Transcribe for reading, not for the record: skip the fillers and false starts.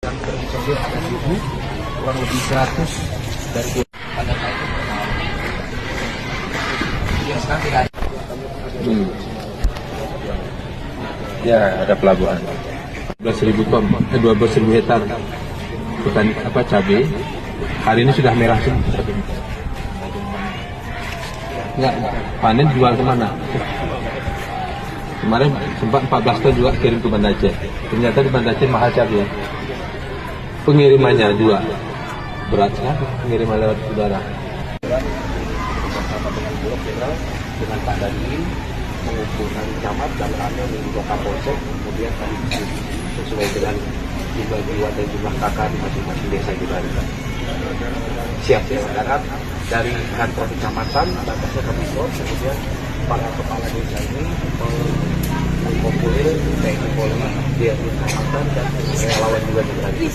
Tersebut ada 1.000, kurang lebih 100 dari pada tahun yang sekarang tidak ada. Ya, ada pelabuhan. 12.000 ton, 12.000 hektar hutan cabai. Hari ini sudah merah semua. Enggak, panen jual kemana? Kemarin sempat 14 ton juga kirim ke Banda Aceh. Ternyata di Banda Aceh mahal cabai. Pengirimannya juga berat sekali, pengiriman lewat udara. Bersama dengan Bulog Jenderal, dengan Pak Dandim, mengumpulkan camat dan kami mengunjungi Kapolsek, kemudian kami sesuai dengan jumlah jiwa dan jumlah kakak di masing-masing desa juga. Siap berharap dari kantor kecamatan, batasnya kami buat, kemudian para kepala desa ini mengumpulkan TNI Polri di kecamatan dan relawan juga di